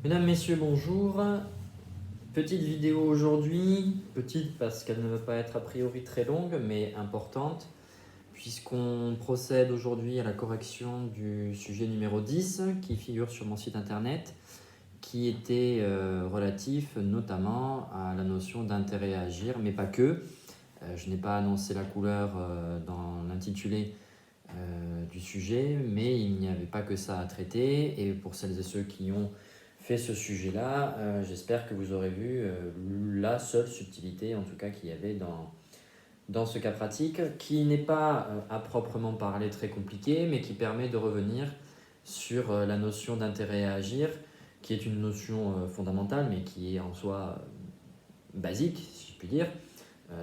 Mesdames, Messieurs, bonjour. Petite vidéo aujourd'hui, petite parce qu'elle ne va pas être a priori très longue, mais importante, puisqu'on procède aujourd'hui à la correction du sujet numéro 10 qui figure sur mon site internet, qui était relatif notamment à la notion d'intérêt à agir, mais pas que. Je n'ai pas annoncé la couleur dans l'intitulé du sujet, mais il n'y avait pas que ça à traiter. Et pour celles et ceux qui ont fait ce sujet-là, j'espère que vous aurez vu la seule subtilité, en tout cas, qu'il y avait dans ce cas pratique, qui n'est pas à proprement parler très compliqué, mais qui permet de revenir sur la notion d'intérêt à agir, qui est une notion fondamentale, mais qui est en soi basique, si je puis dire,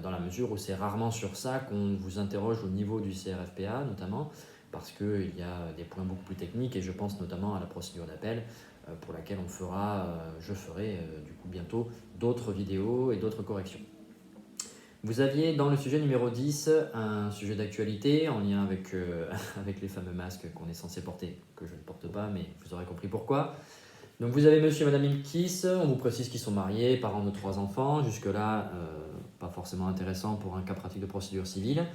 dans la mesure où c'est rarement sur ça qu'on vous interroge au niveau du CRFPA notamment, parce qu'il y a des points beaucoup plus techniques et je pense notamment à la procédure d'appel pour laquelle je ferai du coup bientôt d'autres vidéos et d'autres corrections. Vous aviez dans le sujet numéro 10 un sujet d'actualité en lien avec, avec les fameux masques qu'on est censé porter, que je ne porte pas, mais vous aurez compris pourquoi. Donc vous avez monsieur et madame Ilkis, on vous précise qu'ils sont mariés, parents de 3 enfants, jusque-là pas forcément intéressant pour un cas pratique de procédure civile.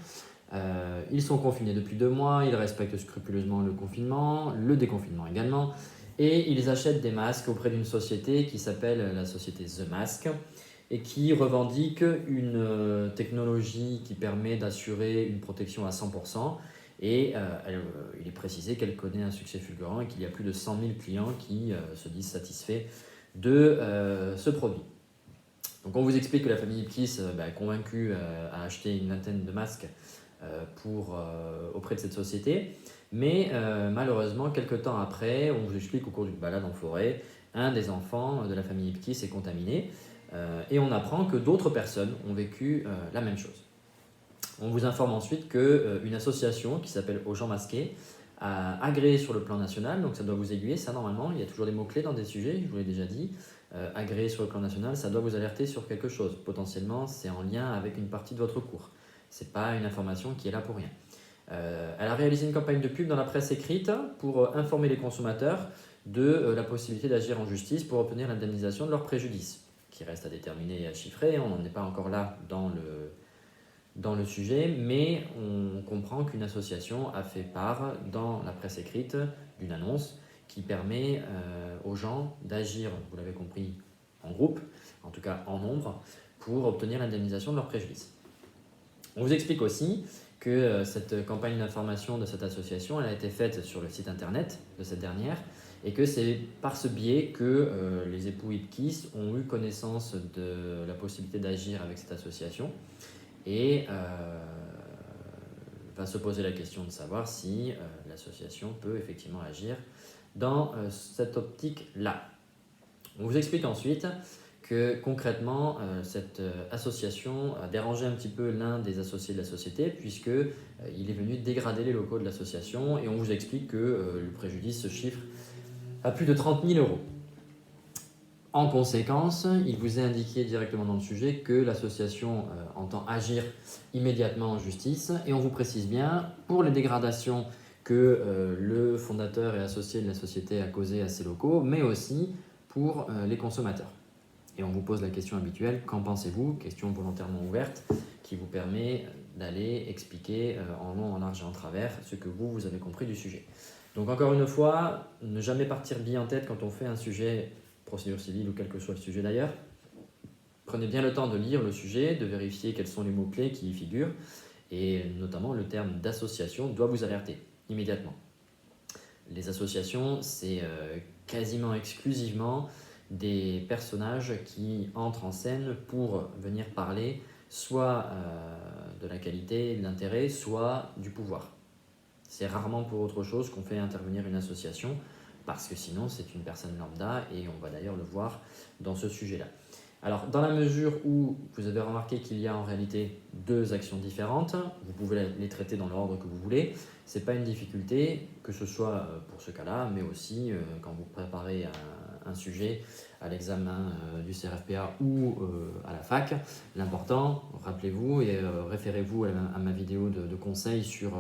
Ils sont confinés depuis 2 mois, ils respectent scrupuleusement le confinement, le déconfinement également, et ils achètent des masques auprès d'une société qui s'appelle la société The Mask et qui revendique une technologie qui permet d'assurer une protection à 100%. Et il est précisé qu'elle connaît un succès fulgurant et qu'il y a plus de 100 000 clients qui se disent satisfaits de ce produit. Donc on vous explique que la famille Ipkiss est convaincue à acheter une vingtaine de masques auprès de cette société. Mais malheureusement, quelques temps après, on vous explique au cours d'une balade en forêt, un des enfants de la famille Ipkiss est contaminé et on apprend que d'autres personnes ont vécu la même chose. On vous informe ensuite qu'une association qui s'appelle Aux gens masqués a agréé sur le plan national, donc ça doit vous aiguiller, ça normalement, il y a toujours des mots-clés dans des sujets, je vous l'ai déjà dit. Agréé sur le plan national, ça doit vous alerter sur quelque chose. Potentiellement, c'est en lien avec une partie de votre cours. Ce n'est pas une information qui est là pour rien. Elle a réalisé une campagne de pub dans la presse écrite pour informer les consommateurs de la possibilité d'agir en justice pour obtenir l'indemnisation de leurs préjudices, qui reste à déterminer et à chiffrer. On n'en est pas encore là dans le sujet, mais on comprend qu'une association a fait part dans la presse écrite d'une annonce qui permet aux gens d'agir, vous l'avez compris, en groupe, en tout cas en nombre, pour obtenir l'indemnisation de leurs préjudices. On vous explique aussi que cette campagne d'information de cette association elle a été faite sur le site internet de cette dernière et que c'est par ce biais que les époux Ipkiss ont eu connaissance de la possibilité d'agir avec cette association et va se poser la question de savoir si l'association peut effectivement agir dans cette optique-là. On vous explique ensuite que concrètement, cette association a dérangé un petit peu l'un des associés de la société puisqu'il est venu dégrader les locaux de l'association et on vous explique que le préjudice se chiffre à plus de 30 000 euros. En conséquence, il vous est indiqué directement dans le sujet que l'association entend agir immédiatement en justice et on vous précise bien pour les dégradations que le fondateur et associé de la société a causées à ces locaux, mais aussi pour les consommateurs. Et on vous pose la question habituelle, qu'en pensez-vous? Question volontairement ouverte qui vous permet d'aller expliquer en long, en large et en travers ce que vous avez compris du sujet. Donc encore une fois, ne jamais partir bille en tête quand on fait un sujet procédure civile ou quel que soit le sujet d'ailleurs. Prenez bien le temps de lire le sujet, de vérifier quels sont les mots-clés qui y figurent et notamment le terme d'association doit vous alerter immédiatement. Les associations, c'est quasiment exclusivement des personnages qui entrent en scène pour venir parler soit de la qualité, de l'intérêt, soit du pouvoir. C'est rarement pour autre chose qu'on fait intervenir une association parce que sinon c'est une personne lambda et on va d'ailleurs le voir dans ce sujet-là. Alors dans la mesure où vous avez remarqué qu'il y a en réalité 2 actions différentes, vous pouvez les traiter dans l'ordre que vous voulez, ce n'est pas une difficulté, que ce soit pour ce cas-là, mais aussi quand vous préparez un sujet à l'examen du CRFPA ou à la fac. L'important, rappelez-vous et référez-vous à ma vidéo de conseil sur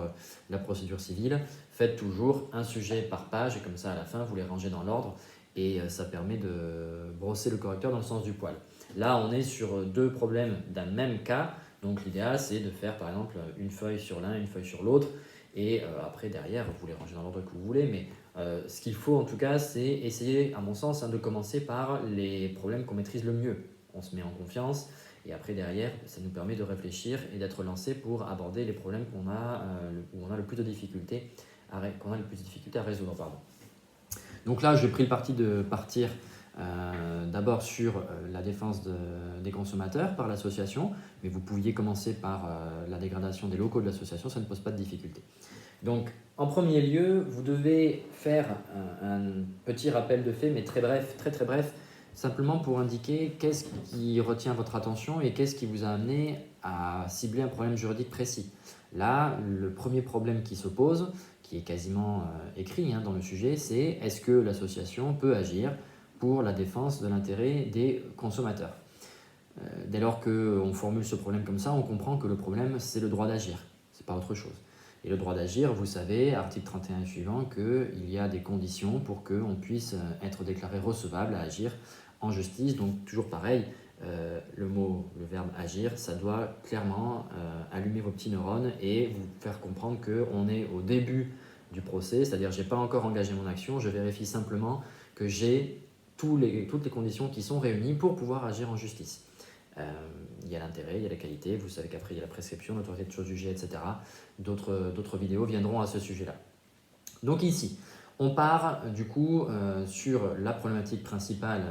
la procédure civile, faites toujours un sujet par page et comme ça à la fin vous les rangez dans l'ordre et ça permet de brosser le correcteur dans le sens du poil. Là, on est sur deux problèmes d'un même cas, donc l'idéal c'est de faire par exemple une feuille sur l'un, une feuille sur l'autre, et après derrière vous les rangez dans l'ordre que vous voulez, mais ce qu'il faut en tout cas c'est essayer à mon sens de commencer par les problèmes qu'on maîtrise le mieux. On se met en confiance et après derrière ça nous permet de réfléchir et d'être lancé pour aborder les problèmes où on a le plus de difficultés à résoudre. Donc là j'ai pris le parti de partir d'abord sur la défense des consommateurs par l'association, mais vous pouviez commencer par la dégradation des locaux de l'association, ça ne pose pas de difficulté. Donc en premier lieu, vous devez faire un petit rappel de faits, mais très bref, très bref, simplement pour indiquer qu'est-ce qui retient votre attention et qu'est-ce qui vous a amené à cibler un problème juridique précis. Là, le premier problème qui se pose, qui est quasiment écrit dans le sujet, c'est est-ce que l'association peut agir pour la défense de l'intérêt des consommateurs. Dès lors qu'on formule ce problème comme ça, on comprend que le problème, c'est le droit d'agir, ce n'est pas autre chose. Et le droit d'agir, vous savez, article 31 et suivant, qu'il y a des conditions pour qu'on puisse être déclaré recevable à agir en justice. Donc toujours pareil, le verbe agir, ça doit clairement allumer vos petits neurones et vous faire comprendre qu'on est au début du procès, c'est-à-dire je n'ai pas encore engagé mon action, je vérifie simplement que j'ai toutes les conditions qui sont réunies pour pouvoir agir en justice. Il y a l'intérêt, il y a la qualité, vous savez qu'après il y a la prescription, l'autorité de chose jugée, etc. D'autres vidéos viendront à ce sujet-là. Donc ici, on part du coup sur la problématique principale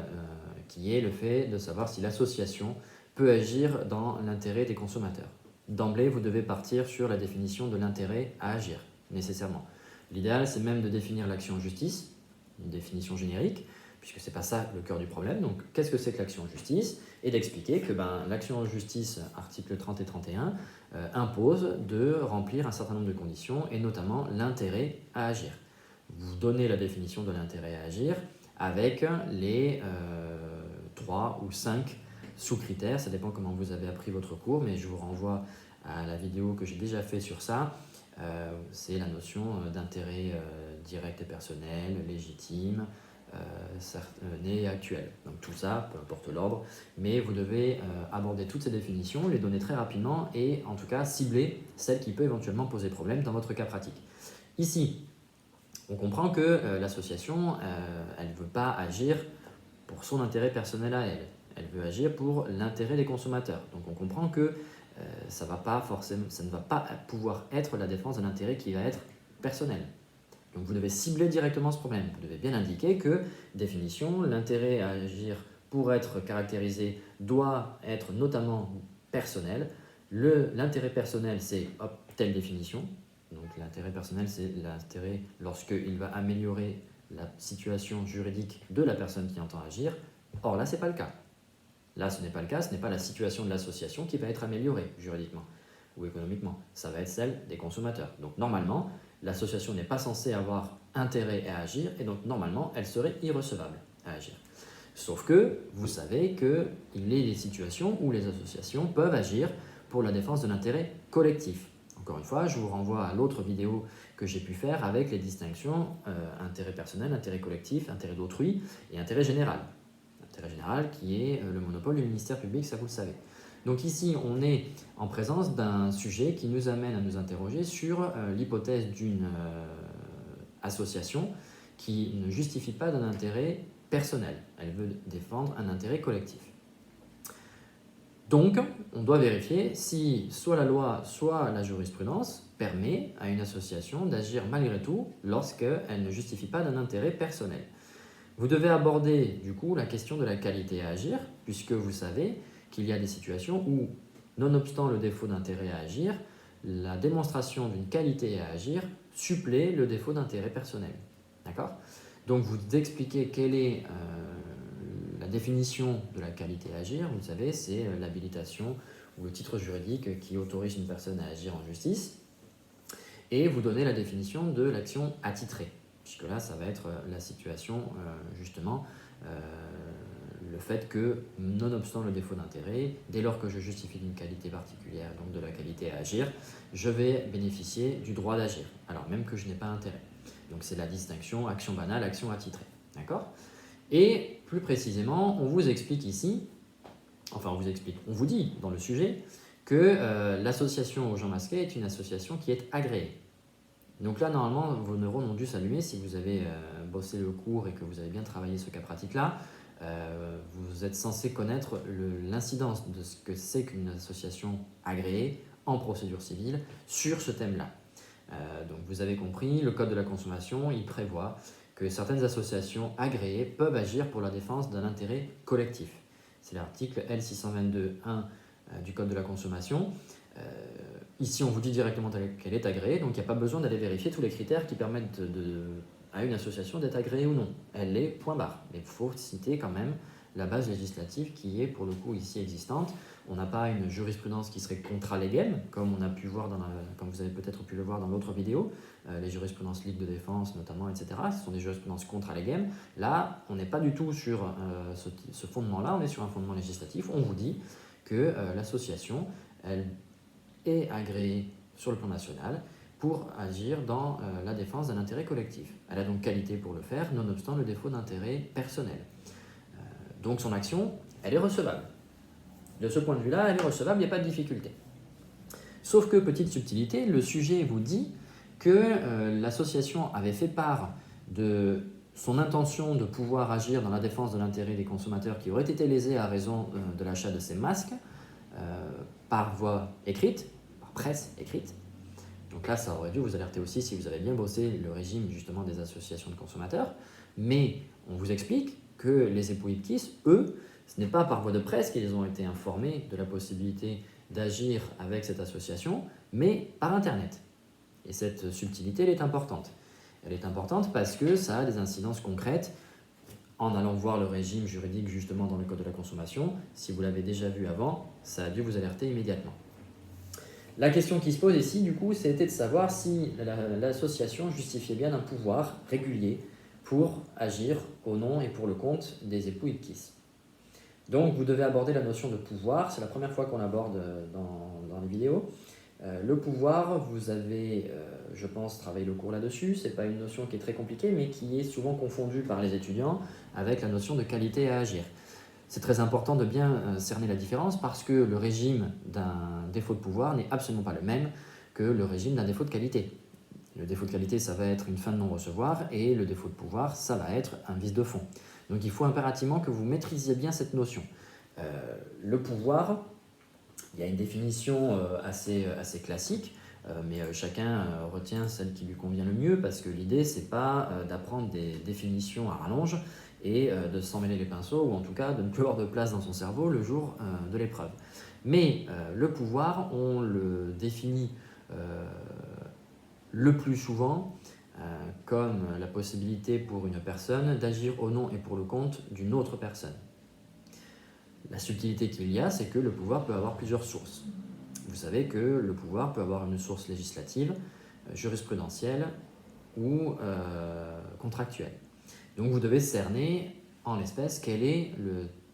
qui est le fait de savoir si l'association peut agir dans l'intérêt des consommateurs. D'emblée, vous devez partir sur la définition de l'intérêt à agir, nécessairement. L'idéal, c'est même de définir l'action en justice, une définition générique, puisque ce n'est pas ça le cœur du problème. Donc, qu'est-ce que c'est que l'action en justice? Et d'expliquer que l'action en justice, articles 30 et 31, impose de remplir un certain nombre de conditions, et notamment l'intérêt à agir. Vous donnez la définition de l'intérêt à agir avec les 3 ou 5 sous-critères, ça dépend comment vous avez appris votre cours, mais je vous renvoie à la vidéo que j'ai déjà fait sur ça. C'est la notion d'intérêt direct et personnel, légitime, né et actuel. Donc tout ça, peu importe l'ordre, mais vous devez aborder toutes ces définitions, les donner très rapidement et en tout cas cibler celle qui peut éventuellement poser problème dans votre cas pratique. Ici, on comprend que l'association, elle ne veut pas agir pour son intérêt personnel à elle. Elle veut agir pour l'intérêt des consommateurs. Donc on comprend que ça ne va pas pouvoir être la défense d'un intérêt qui va être personnel. Donc vous devez cibler directement ce problème. Vous devez bien indiquer que, définition, l'intérêt à agir pour être caractérisé doit être notamment personnel. L'intérêt personnel, c'est telle définition. Donc l'intérêt personnel, c'est l'intérêt lorsqu'il va améliorer la situation juridique de la personne qui entend agir. Or là, ce n'est pas le cas. Là, ce n'est pas le cas, ce n'est pas la situation de l'association qui va être améliorée juridiquement ou économiquement. Ça va être celle des consommateurs. Donc normalement, l'association n'est pas censée avoir intérêt à agir et donc normalement, elle serait irrecevable à agir. Sauf que vous savez qu'il y a des situations où les associations peuvent agir pour la défense de l'intérêt collectif. Encore une fois, je vous renvoie à l'autre vidéo que j'ai pu faire avec les distinctions intérêt personnel, intérêt collectif, intérêt d'autrui et intérêt général. L'intérêt général qui est le monopole du ministère public, ça vous le savez. Donc ici, on est en présence d'un sujet qui nous amène à nous interroger sur l'hypothèse d'une association qui ne justifie pas d'un intérêt personnel. Elle veut défendre un intérêt collectif. Donc, on doit vérifier si soit la loi, soit la jurisprudence permet à une association d'agir malgré tout lorsqu'elle ne justifie pas d'un intérêt personnel. Vous devez aborder du coup la question de la qualité à agir, puisque vous savez qu'il y a des situations où, nonobstant le défaut d'intérêt à agir, la démonstration d'une qualité à agir supplée le défaut d'intérêt personnel. D'accord ? Donc vous expliquez quelle est la définition de la qualité à agir. Vous savez, c'est l'habilitation ou le titre juridique qui autorise une personne à agir en justice. Et vous donnez la définition de l'action attitrée, puisque là, ça va être la situation, justement, le fait que, nonobstant le défaut d'intérêt, dès lors que je justifie d'une qualité particulière, donc de la qualité à agir, je vais bénéficier du droit d'agir, alors même que je n'ai pas intérêt. Donc c'est la distinction action banale, action attitrée. D'accord ? Et plus précisément, on vous explique ici, enfin on vous dit dans le sujet que l'association aux gens masqués est une association qui est agréée. Donc là, normalement, vos neurones ont dû s'allumer si vous avez bossé le cours et que vous avez bien travaillé ce cas pratique-là. Vous êtes censé connaître l'incidence de ce que c'est qu'une association agréée en procédure civile sur ce thème-là. Donc vous avez compris, le Code de la consommation, il prévoit que certaines associations agréées peuvent agir pour la défense d'un intérêt collectif. C'est l'article L622.1 du Code de la consommation. Ici, on vous dit directement qu'elle est agréée, donc il n'y a pas besoin d'aller vérifier tous les critères qui permettent à une association d'être agréée ou non. Elle l'est, point barre. Mais il faut citer quand même la base législative qui est pour le coup ici existante. On n'a pas une jurisprudence qui serait contra legem, comme on a pu voir comme vous avez peut-être pu le voir dans l'autre vidéo, les jurisprudences Ligue de défense notamment, etc. Ce sont des jurisprudences contra legem. Là, on n'est pas du tout sur ce fondement-là, on est sur un fondement législatif. On vous dit que l'association, elle est agréée sur le plan national pour agir dans la défense d'un intérêt collectif. Elle a donc qualité pour le faire, nonobstant le défaut d'intérêt personnel. Donc son action, elle est recevable. De ce point de vue-là, elle est recevable, il n'y a pas de difficulté. Sauf que, petite subtilité, le sujet vous dit que l'association avait fait part de son intention de pouvoir agir dans la défense de l'intérêt des consommateurs qui auraient été lésés à raison de l'achat de ces masques par voie écrite, par presse écrite. Donc là, ça aurait dû vous alerter aussi si vous avez bien bossé le régime justement des associations de consommateurs. Mais on vous explique que les époux Ipkiss, eux, ce n'est pas par voie de presse qu'ils ont été informés de la possibilité d'agir avec cette association, mais par Internet. Et cette subtilité, elle est importante. Elle est importante parce que ça a des incidences concrètes en allant voir le régime juridique justement dans le Code de la consommation. Si vous l'avez déjà vu avant, ça a dû vous alerter immédiatement. La question qui se pose ici, du coup, c'était de savoir si l'association justifiait bien d'un pouvoir régulier pour agir au nom et pour le compte des époux Ipkiss. Donc, vous devez aborder la notion de pouvoir. C'est la première fois qu'on l'aborde dans les vidéos. Le pouvoir, vous avez, je pense, travaillé le cours là-dessus. Ce n'est pas une notion qui est très compliquée, mais qui est souvent confondue par les étudiants avec la notion de qualité à agir. C'est très important de bien cerner la différence parce que le régime d'un défaut de pouvoir n'est absolument pas le même que le régime d'un défaut de qualité. Le défaut de qualité, ça va être une fin de non-recevoir et le défaut de pouvoir, ça va être un vice de fond. Donc il faut impérativement que vous maîtrisiez bien cette notion. Le pouvoir, il y a une définition assez classique, mais chacun retient celle qui lui convient le mieux parce que l'idée, c'est pas d'apprendre des définitions à rallonge et de s'en mêler les pinceaux, ou en tout cas de ne plus avoir de place dans son cerveau le jour de l'épreuve. Mais le pouvoir, on le définit le plus souvent comme la possibilité pour une personne d'agir au nom et pour le compte d'une autre personne. La subtilité qu'il y a, c'est que le pouvoir peut avoir plusieurs sources. Vous savez que le pouvoir peut avoir une source législative, jurisprudentielle ou contractuelle. Donc vous devez cerner en l'espèce quelle est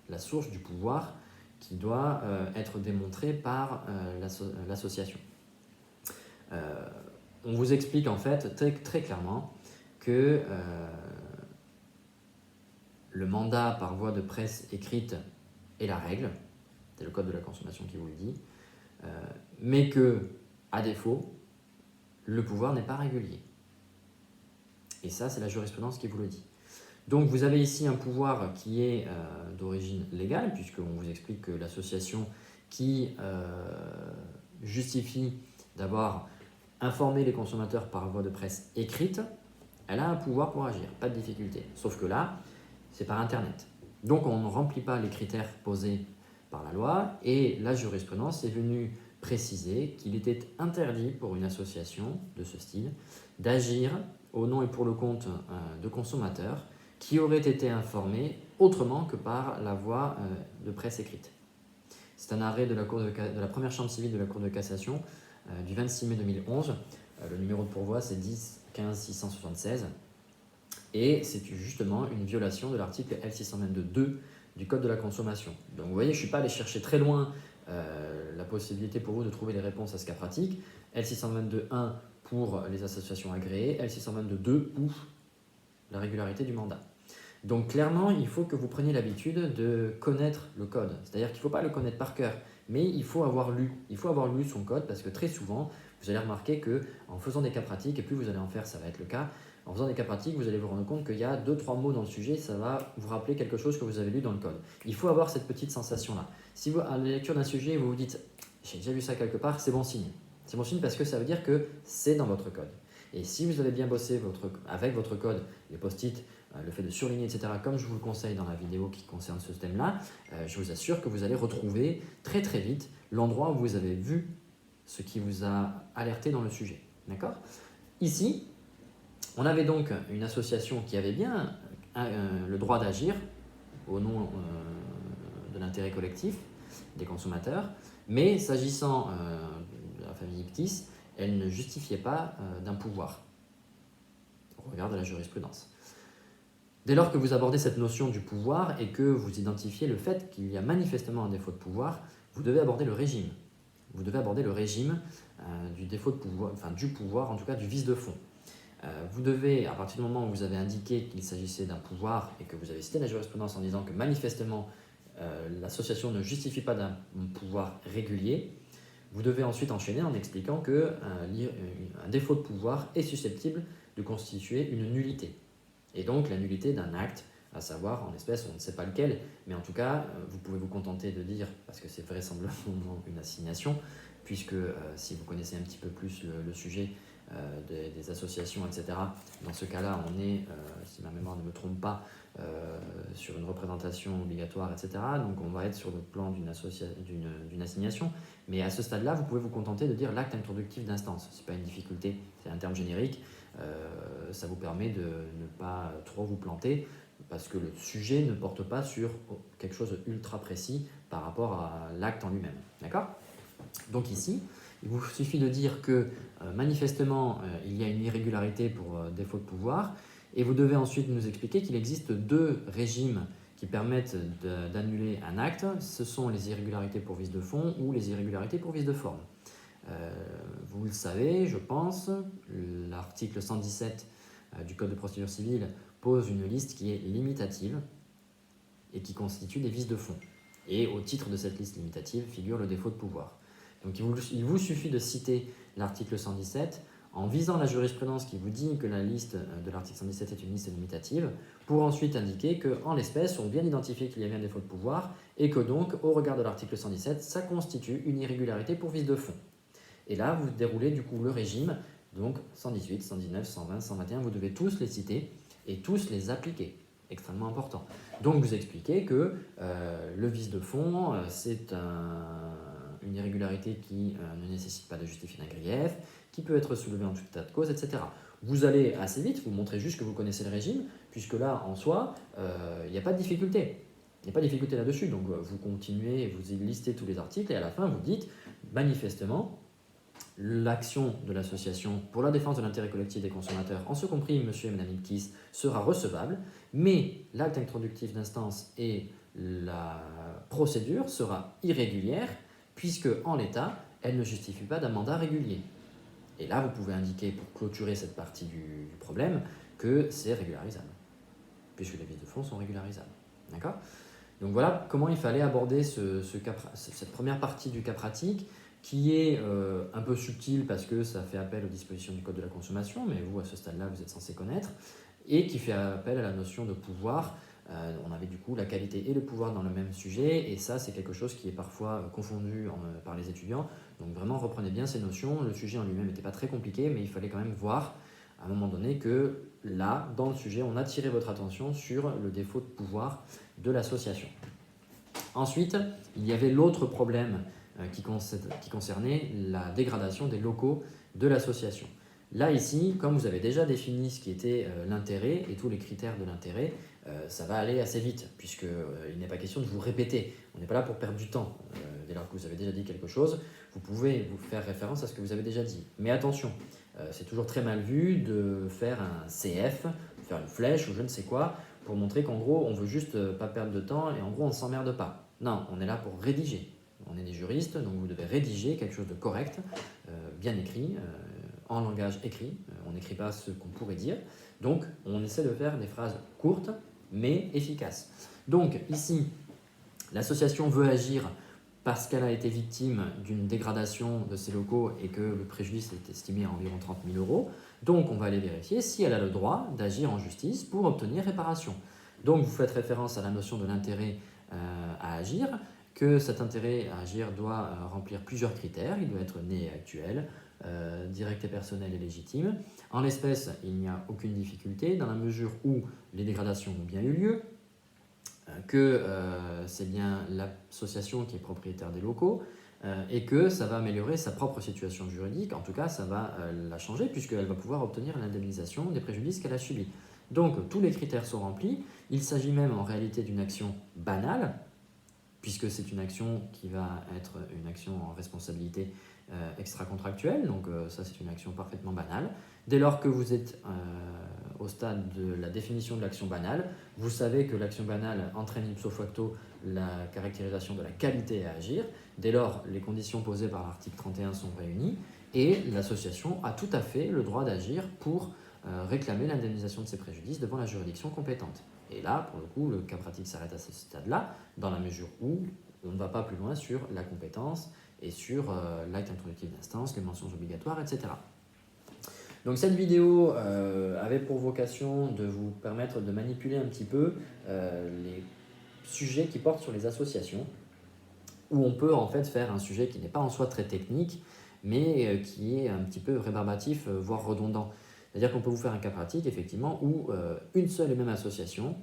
la source du pouvoir qui doit être démontrée par l'association. On vous explique en fait très clairement que le mandat par voie de presse écrite est la règle, c'est le Code de la consommation qui vous le dit, mais que, à défaut, le pouvoir n'est pas régulier. Et ça, c'est la jurisprudence qui vous le dit. Donc vous avez ici un pouvoir qui est d'origine légale, puisqu'on vous explique que l'association qui justifie d'avoir informé les consommateurs par voie de presse écrite, elle a un pouvoir pour agir, pas de difficulté. Sauf que là, c'est par Internet. Donc on ne remplit pas les critères posés par la loi, et la jurisprudence est venue préciser qu'il était interdit pour une association de ce style d'agir au nom et pour le compte de consommateurs qui auraient été informés autrement que par la voie de presse écrite. C'est un arrêt de la première chambre civile de la Cour de cassation du 26 mai 2011. Le numéro de pourvoi, c'est 10-15-676. Et c'est justement une violation de l'article L622.2 du Code de la consommation. Donc vous voyez, je ne suis pas allé chercher très loin la possibilité pour vous de trouver les réponses à ce cas pratique. L622.1 pour les associations agréées, L622.2 pour la régularité du mandat. Donc clairement, il faut que vous preniez l'habitude de connaître le code. C'est-à-dire qu'il ne faut pas le connaître par cœur, mais il faut avoir lu. Il faut avoir lu son code parce que très souvent, vous allez remarquer qu'en faisant des cas pratiques, et plus vous allez en faire, ça va être le cas, en faisant des cas pratiques, vous allez vous rendre compte qu'il y a 2-3 mots dans le sujet, ça va vous rappeler quelque chose que vous avez lu dans le code. Il faut avoir cette petite sensation-là. Si vous, à la lecture d'un sujet, vous vous dites « j'ai déjà vu ça quelque part », c'est bon signe. C'est bon signe parce que ça veut dire que c'est dans votre code. Et si vous avez bien bossé avec votre code, les post-it, le fait de surligner, etc., comme je vous le conseille dans la vidéo qui concerne ce thème-là, je vous assure que vous allez retrouver très très vite l'endroit où vous avez vu ce qui vous a alerté dans le sujet. D'accord ? Ici, on avait donc une association qui avait bien le droit d'agir au nom de l'intérêt collectif des consommateurs, mais s'agissant de la famille Ictis, elle ne justifiait pas d'un pouvoir au regard de la jurisprudence. Dès lors que vous abordez cette notion du pouvoir et que vous identifiez le fait qu'il y a manifestement un défaut de pouvoir, vous devez aborder le régime. Vous devez aborder le régime du défaut de pouvoir, enfin du pouvoir, en tout cas du vice de fond. Vous devez, à partir du moment où vous avez indiqué qu'il s'agissait d'un pouvoir et que vous avez cité la jurisprudence en disant que manifestement l'association ne justifie pas d'un pouvoir régulier, vous devez ensuite enchaîner en expliquant qu'un défaut de pouvoir est susceptible de constituer une nullité. Et donc la nullité d'un acte, à savoir en l'espèce, on ne sait pas lequel, mais en tout cas, vous pouvez vous contenter de dire, parce que c'est vraisemblablement une assignation, puisque si vous connaissez un petit peu plus le sujet des associations, etc., dans ce cas-là, on est, si ma mémoire ne me trompe pas, sur une représentation obligatoire, etc. Donc on va être sur le plan d'une assignation, mais à ce stade-là, vous pouvez vous contenter de dire l'acte introductif d'instance. Ce n'est pas une difficulté, c'est un terme générique. Ça vous permet de ne pas trop vous planter parce que le sujet ne porte pas sur quelque chose d'ultra précis par rapport à l'acte en lui-même. D'accord ? Donc ici, il vous suffit de dire que manifestement, il y a une irrégularité pour défaut de pouvoir et vous devez ensuite nous expliquer qu'il existe 2 régimes qui permettent d'annuler un acte. Ce sont les irrégularités pour vice de fond ou les irrégularités pour vice de forme. Vous le savez, je pense, l'article 117 du Code de procédure civile pose une liste qui est limitative et qui constitue des vices de fond. Et au titre de cette liste limitative figure le défaut de pouvoir. Donc il vous suffit de citer l'article 117 en visant la jurisprudence qui vous dit que la liste de l'article 117 est une liste limitative, pour ensuite indiquer qu'en l'espèce, on vient identifier qu'il y avait un défaut de pouvoir et que donc, au regard de l'article 117, ça constitue une irrégularité pour vice de fond. Et là, vous déroulez du coup le régime, donc 118, 119, 120, 121, vous devez tous les citer et tous les appliquer. Extrêmement important. Donc vous expliquez que le vice de fond, c'est une irrégularité qui ne nécessite pas de justifier d'un grief, qui peut être soulevée en tout état de cause, etc. Vous allez assez vite, vous montrez juste que vous connaissez le régime, puisque là, en soi, il n'y a pas de difficulté. Il n'y a pas de difficulté là-dessus. Donc vous continuez, vous listez tous les articles, et à la fin, vous dites, manifestement, l'action de l'association pour la défense de l'intérêt collectif des consommateurs, en ce compris monsieur et madame Ipkiss, sera recevable, mais l'acte introductif d'instance et la procédure sera irrégulière, puisque en l'état, elle ne justifie pas d'un mandat régulier. Et là, vous pouvez indiquer, pour clôturer cette partie du problème, que c'est régularisable, puisque les vices de fond sont régularisables. D'accord ? Donc voilà comment il fallait aborder cette première partie du cas pratique, qui est un peu subtil parce que ça fait appel aux dispositions du Code de la consommation, mais vous, à ce stade-là, vous êtes censé connaître, et qui fait appel à la notion de pouvoir. On avait du coup la qualité et le pouvoir dans le même sujet, et ça, c'est quelque chose qui est parfois confondu par les étudiants. Donc vraiment, reprenez bien ces notions. Le sujet en lui-même n'était pas très compliqué, mais il fallait quand même voir à un moment donné que là, dans le sujet, on attirait votre attention sur le défaut de pouvoir de l'association. Ensuite, il y avait l'autre problème qui concernait la dégradation des locaux de l'association. Là, ici, comme vous avez déjà défini ce qui était l'intérêt et tous les critères de l'intérêt, ça va aller assez vite, puisqu'il n'est pas question de vous répéter. On n'est pas là pour perdre du temps. Dès lors que vous avez déjà dit quelque chose, vous pouvez vous faire référence à ce que vous avez déjà dit. Mais attention, c'est toujours très mal vu de faire un CF, de faire une flèche ou je ne sais quoi, pour montrer qu'en gros, on veut juste pas perdre de temps et en gros, on ne s'emmerde pas. Non, on est là pour rédiger. On est des juristes, donc vous devez rédiger quelque chose de correct, bien écrit, en langage écrit. On n'écrit pas ce qu'on pourrait dire. Donc, on essaie de faire des phrases courtes, mais efficace. Donc ici, l'association veut agir parce qu'elle a été victime d'une dégradation de ses locaux et que le préjudice est estimé à environ 30 000 euros. Donc on va aller vérifier si elle a le droit d'agir en justice pour obtenir réparation. Donc vous faites référence à la notion de l'intérêt à agir, que cet intérêt à agir doit remplir plusieurs critères. Il doit être né et actuel, direct et personnel et légitime. En l'espèce, il n'y a aucune difficulté dans la mesure où les dégradations ont bien eu lieu, que c'est bien l'association qui est propriétaire des locaux et que ça va améliorer sa propre situation juridique. En tout cas, ça va la changer puisqu'elle va pouvoir obtenir l'indemnisation des préjudices qu'elle a subis. Donc, tous les critères sont remplis. Il s'agit même en réalité d'une action banale, puisque c'est une action qui va être une action en responsabilité extra-contractuelle. Donc, ça, c'est une action parfaitement banale. Dès lors que vous êtes au stade de la définition de l'action banale, vous savez que l'action banale entraîne ipso facto la caractérisation de la qualité à agir. Dès lors, les conditions posées par l'article 31 sont réunies et l'association a tout à fait le droit d'agir pour réclamer l'indemnisation de ses préjudices devant la juridiction compétente. Et là, pour le coup, le cas pratique s'arrête à ce stade-là, dans la mesure où on ne va pas plus loin sur la compétence et sur l'acte introductif d'instance, les mentions obligatoires, etc. Donc cette vidéo avait pour vocation de vous permettre de manipuler un petit peu les sujets qui portent sur les associations, où on peut en fait faire un sujet qui n'est pas en soi très technique, mais qui est un petit peu rébarbatif, voire redondant. C'est-à-dire qu'on peut vous faire un cas pratique, effectivement, où une seule et même association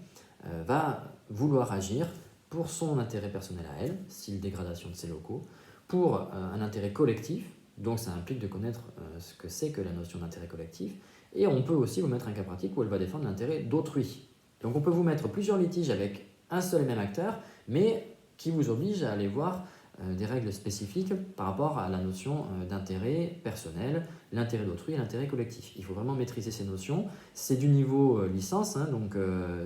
va vouloir agir pour son intérêt personnel à elle, style dégradation de ses locaux, pour un intérêt collectif, donc ça implique de connaître ce que c'est que la notion d'intérêt collectif, et on peut aussi vous mettre un cas pratique où elle va défendre l'intérêt d'autrui. Donc on peut vous mettre plusieurs litiges avec un seul et même acteur, mais qui vous oblige à aller voir des règles spécifiques par rapport à la notion d'intérêt personnel, l'intérêt d'autrui et l'intérêt collectif. Il faut vraiment maîtriser ces notions. C'est du niveau licence, hein, donc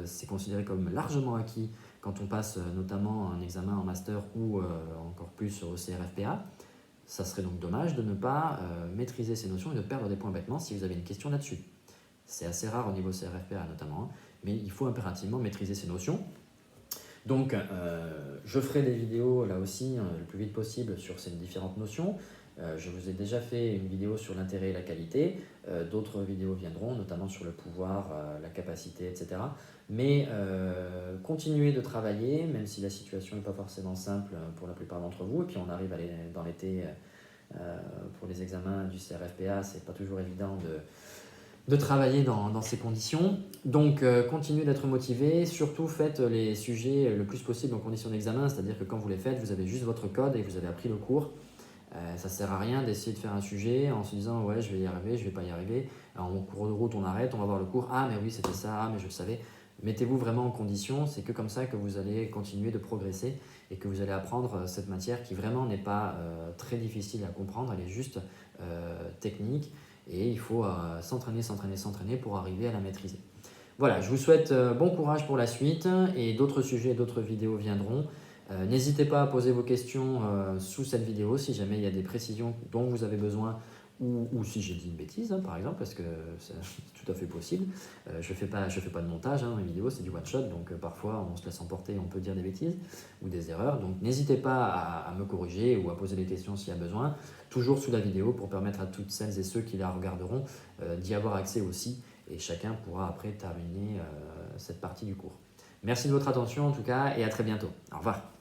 c'est considéré comme largement acquis quand on passe notamment un examen en master ou encore plus au CRFPA. Ça serait donc dommage de ne pas maîtriser ces notions et de perdre des points bêtement si vous avez une question là-dessus. C'est assez rare au niveau CRFPA notamment, hein, mais il faut impérativement maîtriser ces notions. Donc, je ferai des vidéos là aussi le plus vite possible sur ces différentes notions. Je vous ai déjà fait une vidéo sur l'intérêt et la qualité. D'autres vidéos viendront, notamment sur le pouvoir, la capacité, etc. Mais continuez de travailler, même si la situation n'est pas forcément simple pour la plupart d'entre vous. Et puis on arrive dans l'été pour les examens du CRFPA, c'est pas toujours évident de travailler dans ces conditions. Donc, continuez d'être motivé. Surtout, faites les sujets le plus possible en conditions d'examen, c'est-à-dire que quand vous les faites, vous avez juste votre code et vous avez appris le cours. Ça ne sert à rien d'essayer de faire un sujet en se disant « ouais, je vais y arriver, je vais pas y arriver ». Alors, en cours de route, on arrête, on va voir le cours « ah, mais oui, c'était ça, ah, mais je le savais ». Mettez-vous vraiment en condition, c'est que comme ça que vous allez continuer de progresser et que vous allez apprendre cette matière qui vraiment n'est pas très difficile à comprendre, elle est juste technique. Et il faut s'entraîner pour arriver à la maîtriser. Voilà, je vous souhaite bon courage pour la suite et d'autres sujets et d'autres vidéos viendront. N'hésitez pas à poser vos questions sous cette vidéo si jamais il y a des précisions dont vous avez besoin ou si j'ai dit une bêtise, hein, par exemple, parce que c'est tout à fait possible. Je fais pas de montage, hein, mes vidéos, c'est du one-shot, donc parfois on se laisse emporter, on peut dire des bêtises ou des erreurs. Donc n'hésitez pas à me corriger ou à poser des questions s'il y a besoin, toujours sous la vidéo pour permettre à toutes celles et ceux qui la regarderont d'y avoir accès aussi, et chacun pourra après terminer cette partie du cours. Merci de votre attention en tout cas et à très bientôt. Au revoir.